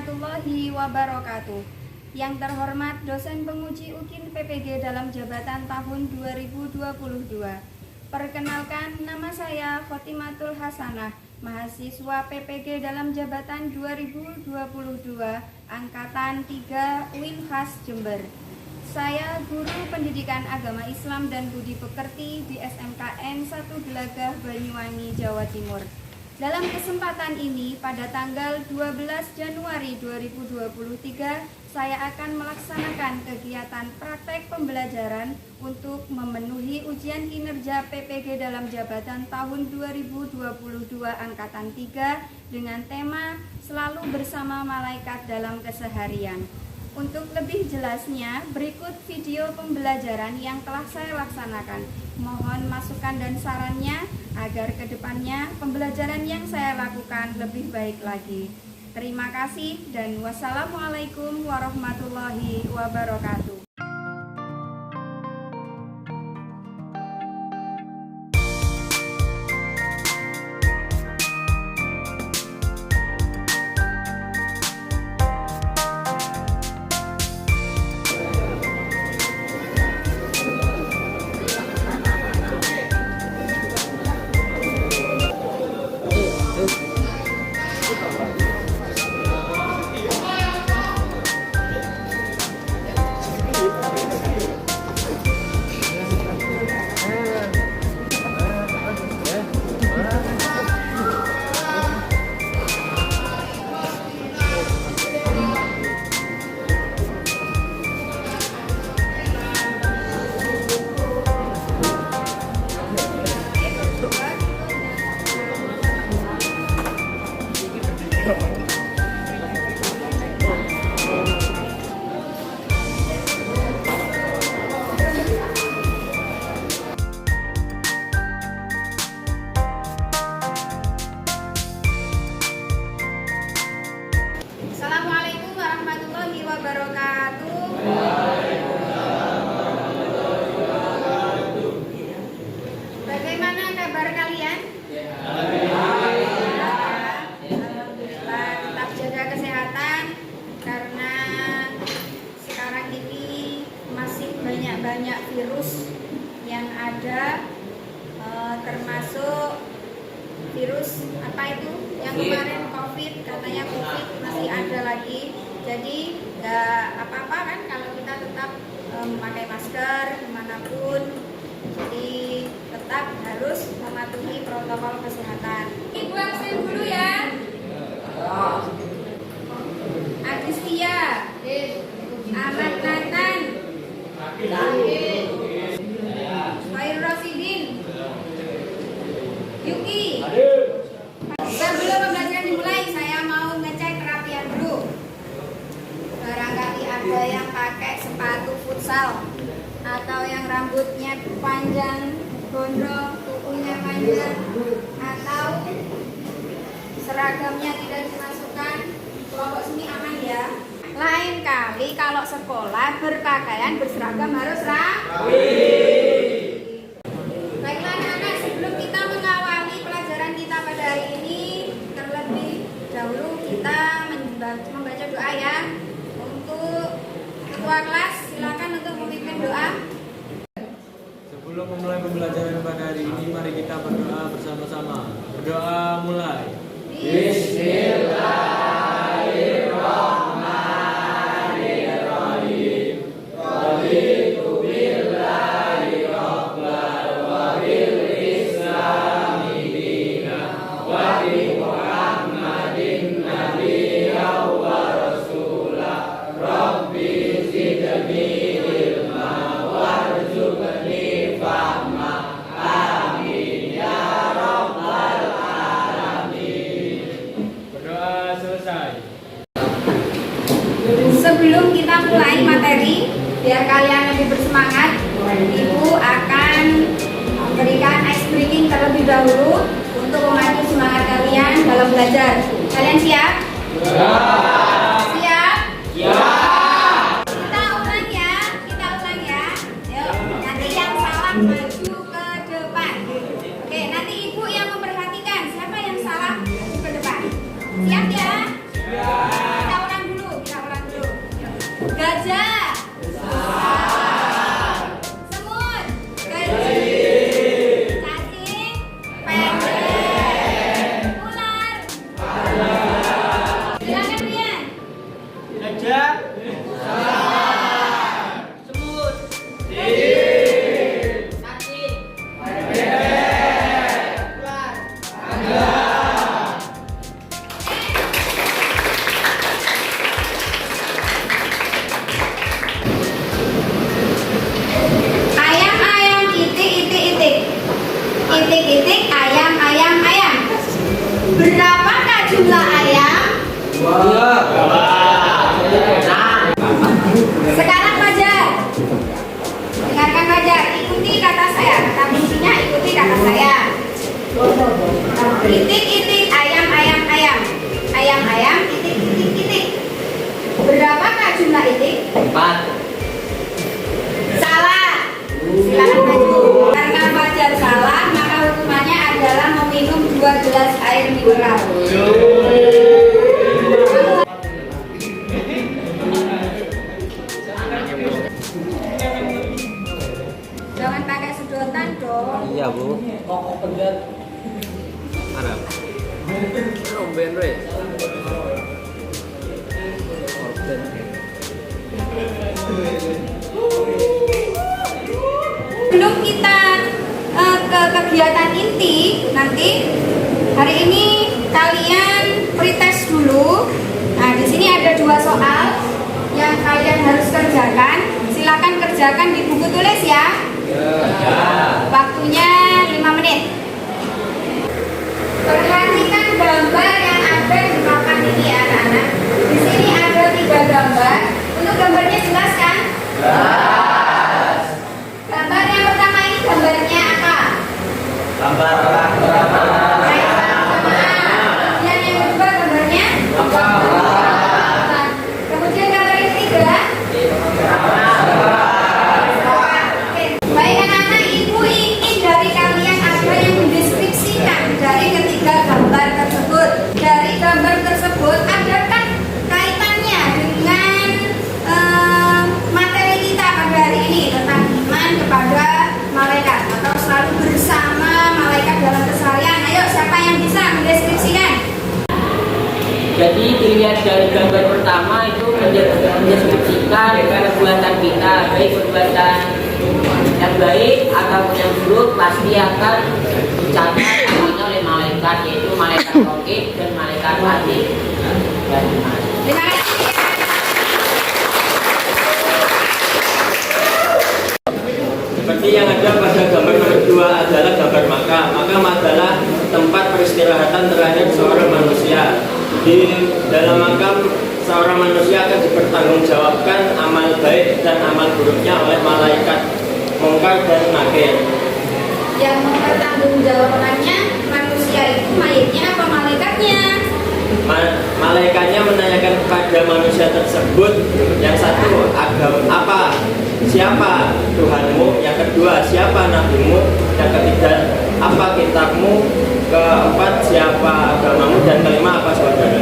warahmatullahi wabarakatuh. Yang terhormat dosen penguji UKIN PPG dalam jabatan tahun 2022. Perkenalkan, nama saya Khotimatul Hasanah, mahasiswa PPG dalam jabatan 2022, Angkatan 3 UIN Khas Jember. Saya guru pendidikan agama Islam dan budi pekerti di SMKN 1 Gelagah, Banyuwangi, Jawa Timur. Dalam kesempatan ini, pada tanggal 12 Januari 2023, saya akan melaksanakan kegiatan praktek pembelajaran untuk memenuhi ujian kinerja PPG dalam jabatan tahun 2022 Angkatan 3 dengan tema Selalu Bersama Malaikat dalam Keseharian. Untuk lebih jelasnya, berikut video pembelajaran yang telah saya laksanakan. Mohon masukan dan sarannya agar kedepannya pembelajaran yang saya lakukan lebih baik lagi. Terima kasih dan wassalamualaikum warahmatullahi wabarakatuh. Assalamualaikum warahmatullahi wabarakatuh. Bagaimana kabar kalian? Alhamdulillah, tetap jaga kesehatan karena sekarang ini masih banyak virus yang ada, termasuk virus apa itu yang kemarin COVID, katanya COVID masih ada lagi. Jadi nggak apa-apa kan kalau kita tetap memakai masker kemanapun. Jadi tetap harus mematuhi protokol kesehatan. Ibu absen dulu ya. Agustia, Ahmad Nathan, Khairul Rasidin, Yuki. Sebelum pembelajaran dimulai, saya mau ngecek kerapian dulu. Barangkali ada yang pakai sepatu futsal atau yang rambutnya panjang, gondrong, kukunya panjang, atau seragamnya tidak dimasukkan. Kelompok sini aman ya. Lain kali kalau sekolah berpakaian berseragam harus rapi. Baiklah anak-anak, sebelum kita mengawali pelajaran kita pada hari ini, terlebih dahulu kita membaca doa ya. Untuk ketua kelas, silakan untuk memimpin doa. Sebelum memulai pembelajaran pada hari ini, mari kita berdoa bersama-sama. Berdoa mulai. Bismillahirrahmanirrahim. Raditu billahi rabban wa bil islami dinan wa bi Muhammadin nabiyyan wa rasulah. Rabbi zidni ilma warzuqni fahma. Amin ya rabbal alamin. Berdoa selesai. Sebelum kita mulai materi, biar kalian lebih bersemangat, Ibu akan memberikan ice breaking terlebih dahulu untuk memacu semangat kalian dalam belajar. Kalian siap? Siap? Kita ulang ya, Yuk, nanti yang salah maju ke depan. Oke, nanti Ibu yang memperhatikan siapa yang salah maju ke depan. Siap ya? Kita ulang Titik-titik ayam, ayam, ayam. Berapakah jumlah ayam? Sekarang Fajar, dengarkan Fajar, ikuti kata saya. Kata kuncinya ikuti kata saya. Titik-titik ayam, ayam, ayam. Ayam, ayam, titik-titik, titik. Berapakah jumlah titik? 4. Salah. Silakan maju. Karena Fajar salah, maka hukumannya adalah meminum 2 gelas air mineral. Jangan pakai sedotan dong. Iya, Bu. Arab. Romben re. Sebelum kita ke kegiatan inti, nanti hari ini kalian pretest dulu. Nah, di sini ada 2 soal yang kalian harus kerjakan. Silakan kerjakan di buku tulis ya. Waktunya 5 menit. Perhatikan gambar yang ada di papan ini ya anak-anak. Di sini ada 3 gambar. Untuk gambarnya jelas kan? Gambar yang pertama ini gambarnya apa? Gambar Kemudian yang kedua gambarnya? Kemudian gambar yang ketiga? Baik anak-anak, ibu ingin dari kalian ada yang mendeskripsikan dari ketiga gambar tersebut. Dari gambar tersebut adakah kaitannya dengan materi kita pada hari ini tentang iman kepada malaikat atau selalu bersama malaikat dalam keseharian? Ayo, siapa yang bisa mendeskripsikan? Jadi dilihat dari gambar pertama itu mendeskripsikan perbuatan kita, baik perbuatan yang baik ataupun yang buruk pasti akan dicatat namanya oleh malaikat, yaitu malaikat raqib dan malaikat atid. Terima kasih. Seperti yang ada pada gambar nomor 2 adalah gambar makam. Makam adalah tempat peristirahatan terakhir seorang manusia. Di dalam makam, seorang manusia akan dipertanggungjawabkan amal baik dan amal buruknya oleh malaikat Mungkar dan Nakir. Yang mempertanggungjawabkannya manusia itu mayitnya apa malaikatnya? Malaikatnya menanyakan kepada manusia tersebut, yang satu, agama apa? Siapa Tuhanmu? Yang kedua, siapa nabimu? Yang ketiga, apa kitabmu? Keempat, siapa agamamu? Dan kelima, apa saudara?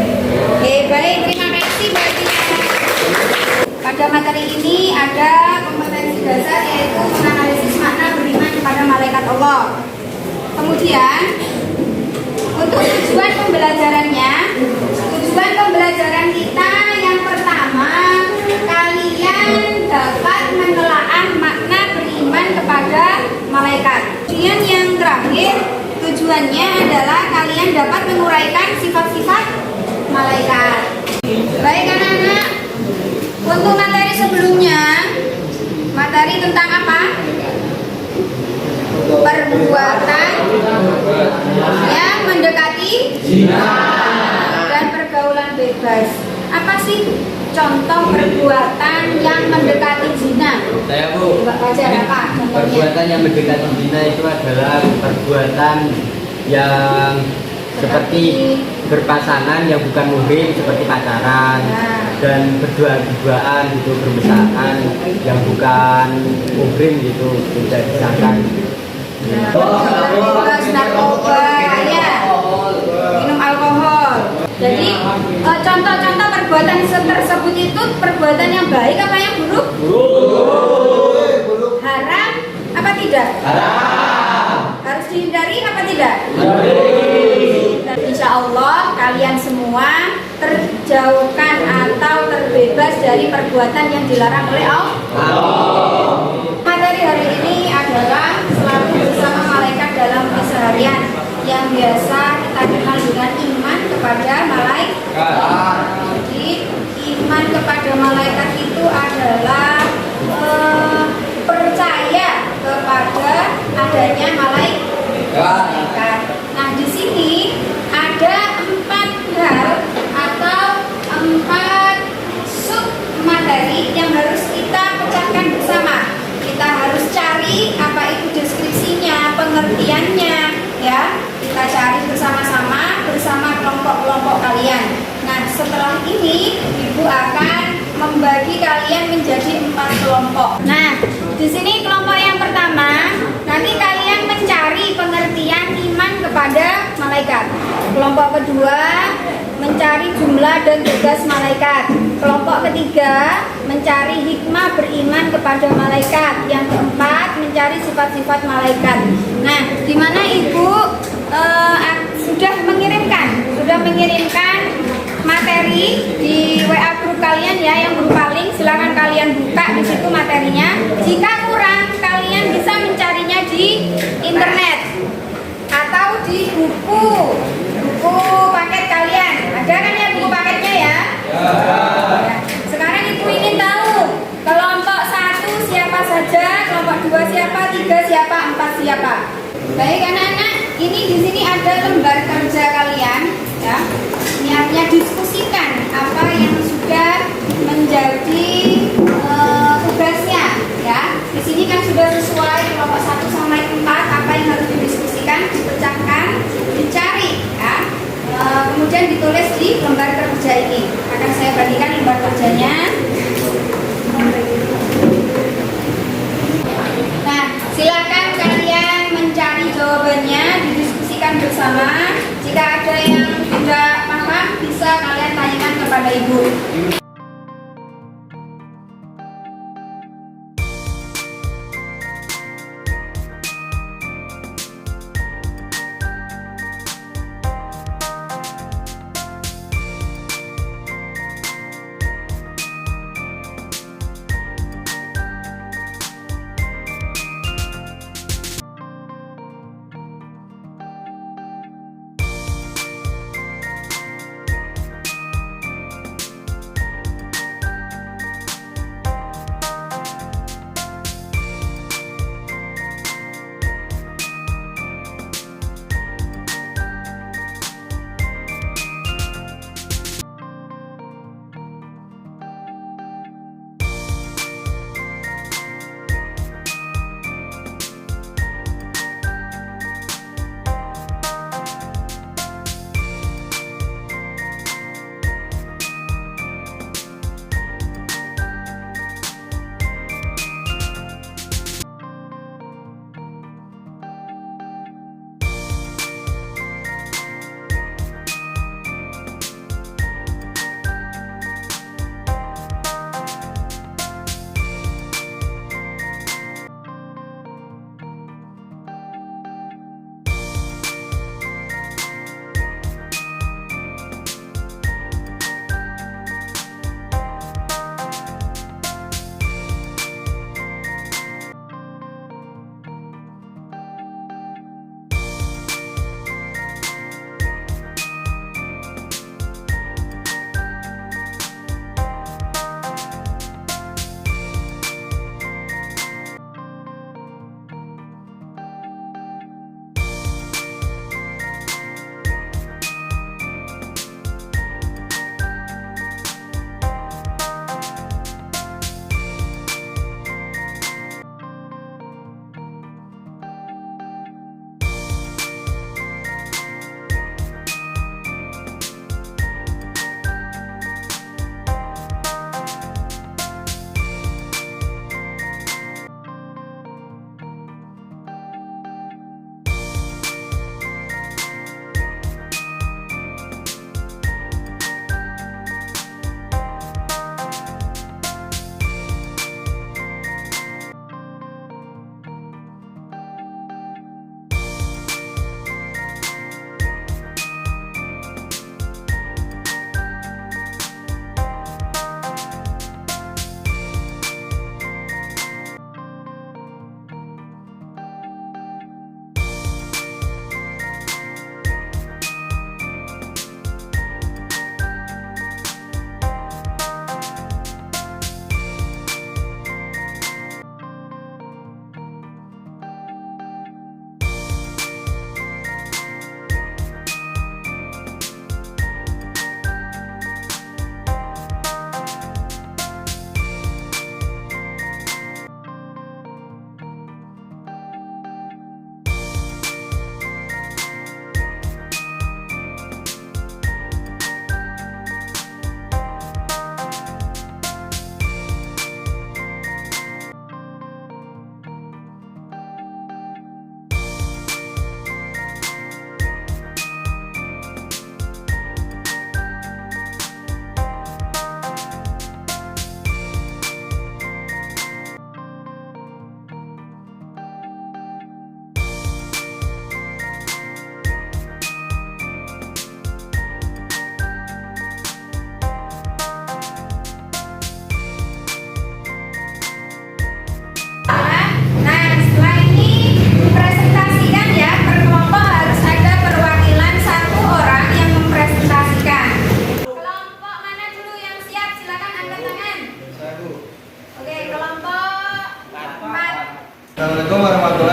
Oke, baik, terima kasih bagi pada materi ini ada kompetensi dasar yaitu menganalisis makna beriman kepada malaikat Allah. Kemudian untuk tujuan pembelajaran kita yang pertama, kalian dapat menelaah makna beriman kepada malaikat. Kemudian yang terakhir, tujuannya adalah kalian dapat menguraikan sifat-sifat malaikat. Baik anak-anak, untuk materi sebelumnya, materi tentang apa? Perbuatan yang mendekati zina dan pergaulan bebas. Apa sih contoh perbuatan yang mendekati zina? Saya, Bu. Mbak Fajar, apa contohnya? Perbuatan yang mendekati zina itu adalah perbuatan yang seperti berpasangan yang bukan muhrim, seperti pacaran, dan berdua-duaan gitu, bermesraan yang bukan muhrim gitu, tidak disahkan. Bebas narkoba, ya, minum alkohol. Jadi contoh-contoh perbuatan tersebut itu perbuatan yang baik apa yang buruk? Haram apa tidak? Haram. Harus dihindari apa tidak? Insya Allah kalian semua terjauhkan atau terbebas dari perbuatan yang dilarang oleh Allah. Materi hari ini adalah selalu bersama malaikat dalam keseharian yang biasa kita kenal dengan iman kepada malaikat. Jadi iman kepada malaikat itu adalah percaya kepada adanya malaikat. Ibu akan membagi kalian menjadi 4 kelompok. Nah, di sini kelompok yang pertama, nanti kalian mencari pengertian iman kepada malaikat. Kelompok kedua, mencari jumlah dan tugas malaikat. Kelompok ketiga, mencari hikmah beriman kepada malaikat. Yang keempat, mencari sifat-sifat malaikat. Nah, di mana Ibu sudah mengirimkan materi di WA grup kalian ya, yang berupa link. Silakan kalian buka di situ materinya. Jika kurang, kalian bisa mencarinya di internet atau di buku paket kalian. Ada kan ya buku paketnya ya? Ya. Sekarang Ibu ingin tahu kelompok 1 siapa saja, kelompok 2 siapa, 3 siapa, 4 siapa. Baik anak-anak, ini di sini ada lembar kerja kalian ya. Ini artinya diskusikan apa yang sudah menjadi tugasnya ya. Di sini kan sudah sesuai kelompok 1 sampai 4 apa yang harus didiskusikan, dipecahkan, dicari ya. Kemudian ditulis di lembar kerja ini. Akan saya bagikan lembar kerjanya. Nah, silakan kalian mencari jawabannya, didiskusikan bersama. Jika ada yang tidak paham, bisa kalian tanyakan kepada Ibu.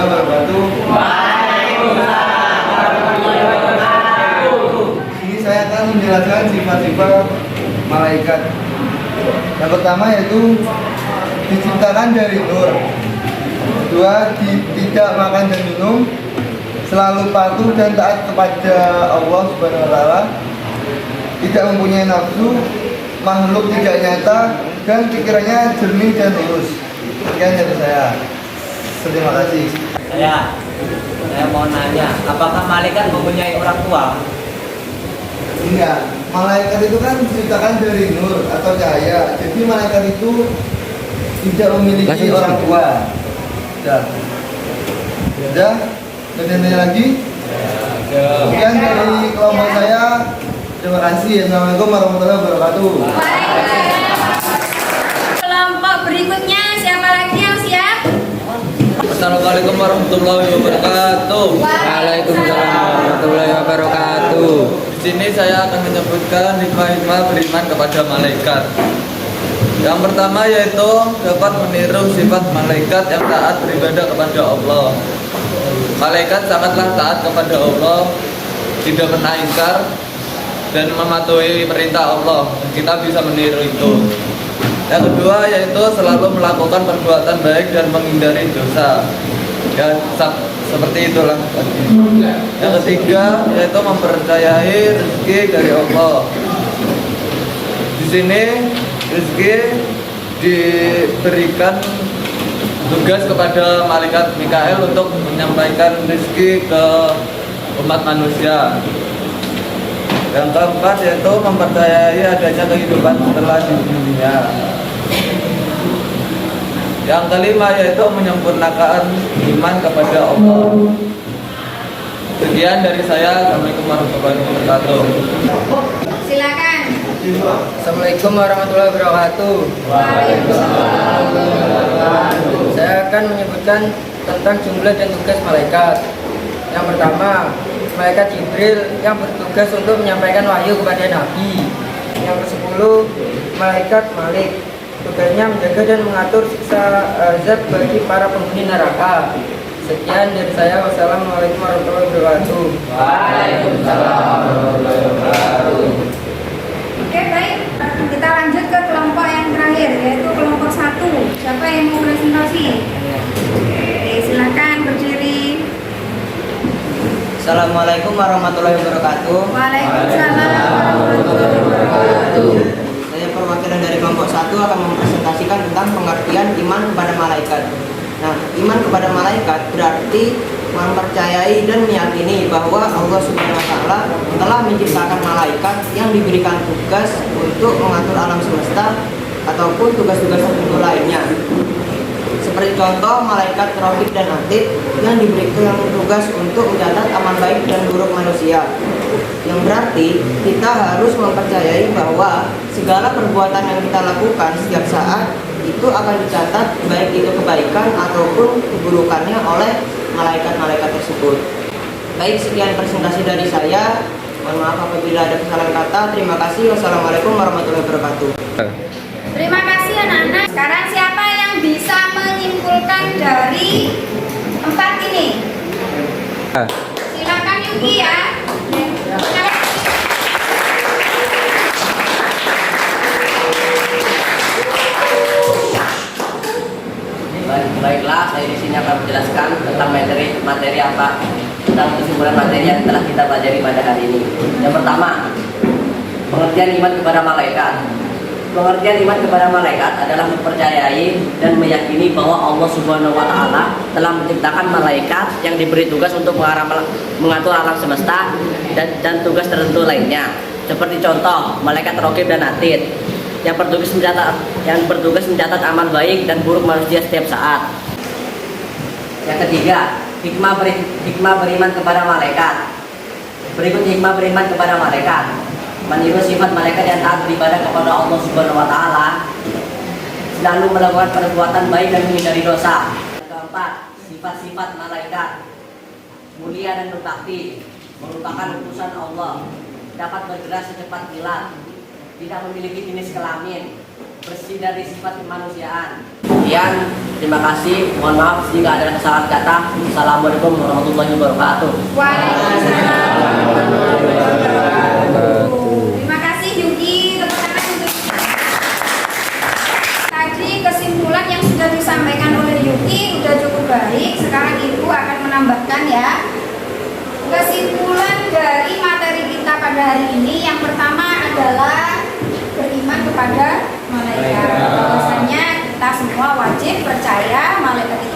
wabarakatuh. Ini saya akan menjelaskan sifat-sifat malaikat. Yang pertama yaitu diciptakan dari nur. Kedua, tidak makan dan minum, selalu patuh dan taat kepada Allah Subhanahu wa taala. Tidak mempunyai nafsu, makhluk tidak nyata, dan pikirannya jernih dan lurus. Sekian dari saya. Terima kasih. Saya mau nanya, apakah malaikat mempunyai orang tua? Enggak, malaikat itu kan diciptakan dari nur atau cahaya. Jadi malaikat itu tidak memiliki orang tua. Sudah. Sudah. Kemudian lagi. Sekian dari kelompok saya. Terima kasih. Assalamualaikum warahmatullahi wabarakatuh. Kelompok berikutnya siapa lagi yang siap? Assalamualaikum warahmatullahi wabarakatuh. Waalaikumsalam warahmatullahi wabarakatuh. Di sini saya akan menyebutkan hikmah-hikmah beriman kepada malaikat. Yang pertama yaitu dapat meniru sifat malaikat yang taat beribadah kepada Allah. Malaikat sangatlah taat kepada Allah, tidak pernah ingkar dan mematuhi perintah Allah. Kita bisa meniru itu. Yang kedua yaitu selalu melakukan perbuatan baik dan menghindari dosa. Ya, seperti itulah. Yang ketiga yaitu mempercayai rezeki dari Allah. Di sini rezeki diberikan tugas kepada malaikat Mikael untuk menyampaikan rezeki ke umat manusia. Yang keempat yaitu mempercayai adanya kehidupan setelah di dunia. Yang kelima yaitu menyempurnakan iman kepada Allah. Sekian dari saya. Assalamualaikum warahmatullahi wabarakatuh. Silakan. Assalamualaikum warahmatullahi wabarakatuh. Saya akan menyebutkan tentang jumlah dan tugas malaikat. Yang pertama, malaikat Jibril yang bertugas untuk menyampaikan wahyu kepada Nabi. Yang ke-10, malaikat Malik, tugasnya menjaga dan mengatur siksa azab bagi para penghuni neraka. Sekian dari saya. Wassalamualaikum warahmatullahi wabarakatuh. Waalaikumsalam warahmatullahi wabarakatuh. Oke, baik. Kita lanjut ke kelompok yang terakhir, yaitu kelompok 1. Siapa yang mau presentasi? Oke, silakan berdiri. Assalamualaikum warahmatullahi wabarakatuh. Waalaikumsalam warahmatullahi wabarakatuh. Saya perwakilan dari kelompok 1 akan mempresentasikan tentang pengertian iman kepada malaikat. Nah, iman kepada malaikat berarti mempercayai dan meyakini bahwa Allah Subhanahu wa taala telah menciptakan malaikat yang diberikan tugas untuk mengatur alam semesta ataupun tugas-tugas tertentu lainnya. Seperti contoh malaikat Raqib dan Atid yang diberikan tugas untuk mencatat amal baik dan buruk manusia. Yang berarti kita harus mempercayai bahwa segala perbuatan yang kita lakukan setiap saat itu akan dicatat, baik itu kebaikan ataupun keburukannya oleh malaikat-malaikat tersebut. Baik, sekian presentasi dari saya. Mohon maaf apabila ada kesalahan kata. Terima kasih. Wassalamualaikum warahmatullahi wabarakatuh. Terima kasih anak-anak. Sekarang siapa yang bisa menyimpulkan dari 4 ini? Silakan Yuki ya. Baiklah, saya di sini akan menjelaskan tentang materi apa, tentang kesimpulan materi yang telah kita pelajari pada hari ini. Yang pertama, pengertian iman kepada malaikat. Pengertian iman kepada malaikat adalah mempercayai dan meyakini bahwa Allah Subhanahu wa taala telah menciptakan malaikat yang diberi tugas untuk mengatur alam semesta dan tugas tertentu lainnya. Seperti contoh, malaikat Raqib dan Atid yang bertugas mencatat amal baik dan buruk manusia setiap saat. Yang ketiga, hikmah beriman kepada malaikat. Berikut hikmah beriman kepada malaikat: meniru sifat malaikat yang taat beribadah kepada Allah Subhanahu wa taala, selalu melakukan perbuatan baik dan menghindari dosa. Yang keempat, sifat-sifat malaikat: mulia dan berbakti, merupakan utusan Allah, dapat bergerak secepat kilat, tidak memiliki jenis kelamin, bersih dari sifat kemanusiaan. Kemudian Terima kasih. Mohon maaf jika ada kesalahan kata. Assalamualaikum warahmatullahi wabarakatuh. Waalaikumsalam warahmatullahi wabarakatuh. Terima kasih Yuki. Tepuk tangan untuk tadi kesimpulan yang sudah disampaikan oleh Yuki sudah cukup baik. Sekarang Ibu akan menambahkan ya. Kesimpulan dari materi kita pada hari ini yang pertama adalah beriman kepada malaikat. Bahwasanya kita semua wajib percaya malaikat itu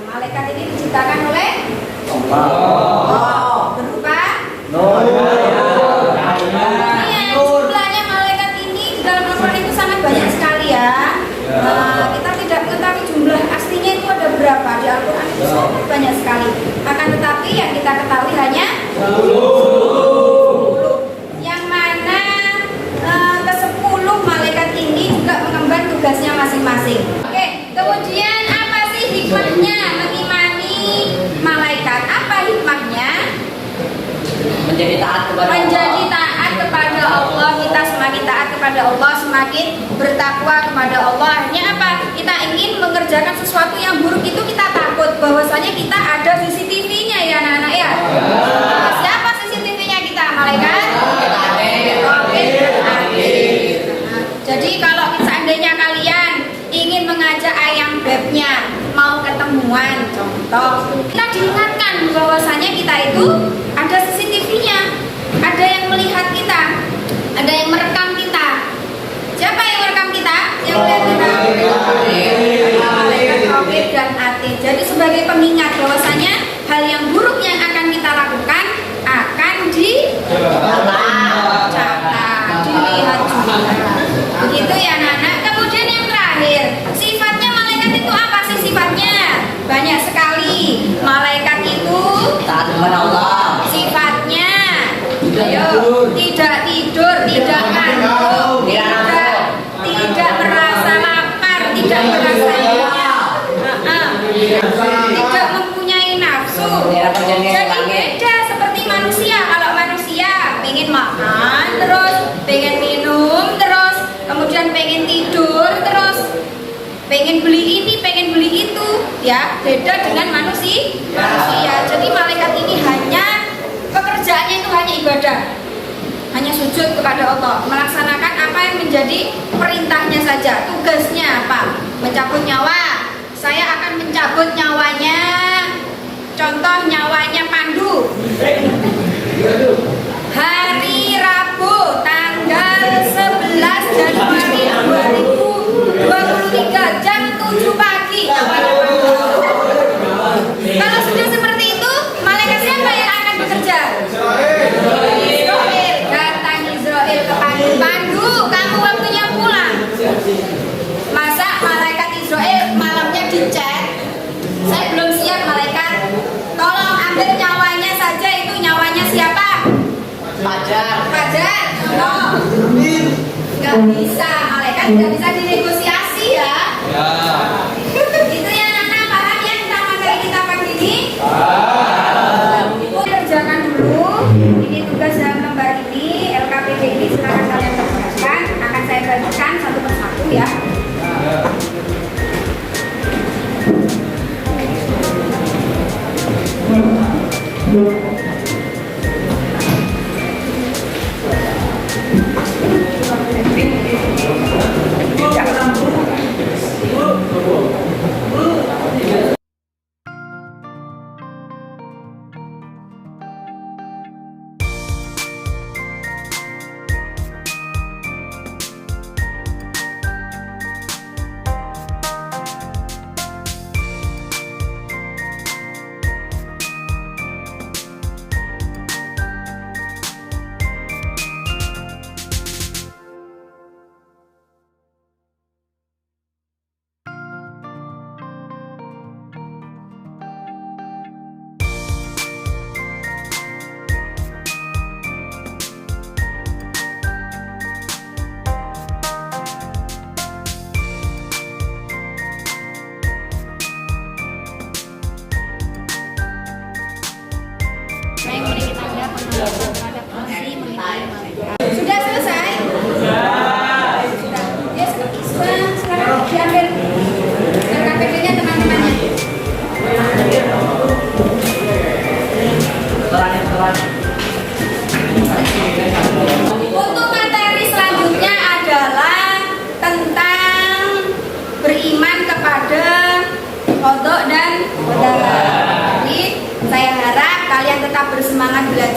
malaikat ini diciptakan oleh Allah. Berupa jumlahnya malaikat ini di dalam Al-Quran itu sangat banyak sekali ya. Kita tidak mengetahui jumlah aslinya itu ada berapa di Al-Quran itu sangat banyak sekali. Akan tetapi yang kita ketahui hanya 10. Yang mana ke-10 malaikat ini juga mengemban tugasnya masing-masing. Oke, kemudian apa sih hikmahnya mengimani malaikat? Apa hikmahnya? Menjadi taat kepada Menjadi taat kepada Allah. Kita semakin taat kepada Allah, semakin bertakwa kepada Allah. Artinya apa? Kita ingin mengerjakan sesuatu yang buruk itu kita takut bahwasanya kita ada CCTV-nya ya anak-anak ya. Siapa CCTV-nya kita? Malaikat? Jadi kalau seandainya kalian ingin mengajak ayam bebnya mau ketemuan, contoh, kita diingatkan bahwasanya kita itu ada CCTV-nya, ada yang melihat kita, ada yang merekam kita. Siapa yang merekam kita? Yang melihat kita? Malaikat Raqib dan Atid. Jadi sebagai pengingat bahwasanya hal yang buruk yang akan kita lakukan akan dicatat, dilihat juga. Begitu ya anak-anak. Kemudian yang terakhir, sifatnya malaikat itu apa sih sifatnya? Banyak sekali. Malaikat itu taat kepada Allah. sifatnya tidak tidur, tidak ngantuk, tidak merasa lapar, tidak merasa tidak mempunyai nafsu. Jadi beda seperti manusia. Kalau manusia pengen makan terus, pengen minum terus, kemudian pengen tidur terus, pengen beli ini, pengen beli itu, ya beda dengan manusia. Jadi malaikat ini hanya pekerjaannya itu hanya ibadah, hanya sujud kepada Allah, melaksanakan apa yang menjadi perintahnya saja. Tugasnya apa? Mencabut nyawa. Saya akan mencabut nyawanya. Contoh nyawanya Pandu. Hari Rabu tanggal 11 Januari 2023 jam 7 pagi. Kalau sudah seperti itu, malaikat siapa yang akan bekerja? Israel. Datang Israel ke Pandu. Pandu, kamu waktunya pulang. Masa malaikat Israel malamnya dicek? Saya belum siap malaikat. Tolong ambil nyawanya saja, itu nyawanya siapa? Fajar. Oh. Gak bisa, malaikat gak bisa dinegosiasi ya. Itu ya anak-anak, paham ya tentang materi kita pagi ini? Kerjakan dulu. Ini tugas dalam lembar ini, LKPD ini silakan kalian kerjakan. Akan saya bagikan satu persatu ya. Sudah selesai? Sudah. Ya, sekarang diambil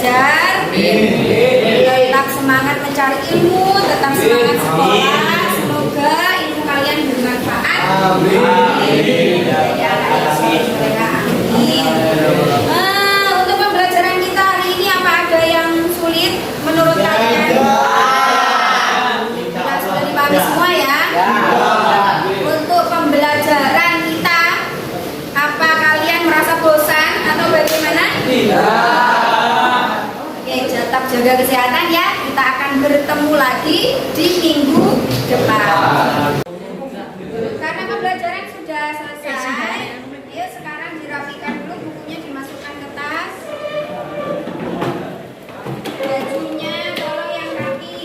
belajar. Tetap semangat mencari ilmu, tetap semangat sekolah. Semoga ilmu kalian bermanfaat. Amin. Untuk pembelajaran kita hari ini apa ada yang sulit menurut kalian? Sudah dipahami semua ya? Untuk pembelajaran kita, apa kalian merasa bosan atau bagaimana? Oke, tetap jaga kesehatan ya. Kita akan bertemu lagi di minggu depan. Karena pembelajaran sudah selesai, yuk sekarang dirapikan dulu, bukunya dimasukkan ke tas. Bajunya tolong yang rapi.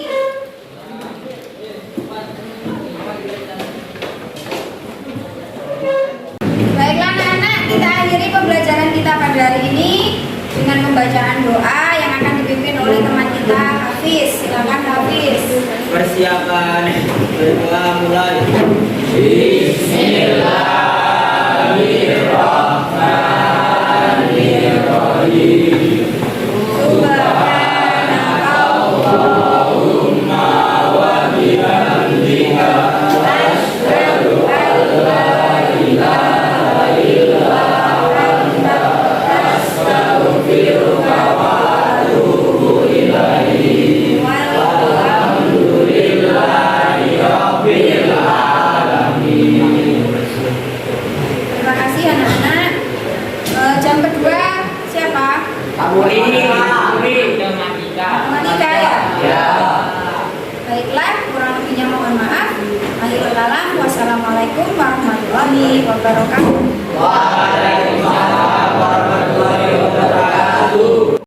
Baiklah anak-anak, kita akhiri pembelajaran kita pada hari ini dengan pembacaan doa yang akan dipimpin oleh teman kita Hafiz. Silakan Hafiz. Persiapan berdoa mulai. Terima kasih anak-anak. Jam kedua siapa? Monika ya? Baiklah, kurang lebihnya mohon maaf. Akhirul kalam, wassalamualaikum warahmatullahi wabarakatuh. Waalaikumsalam.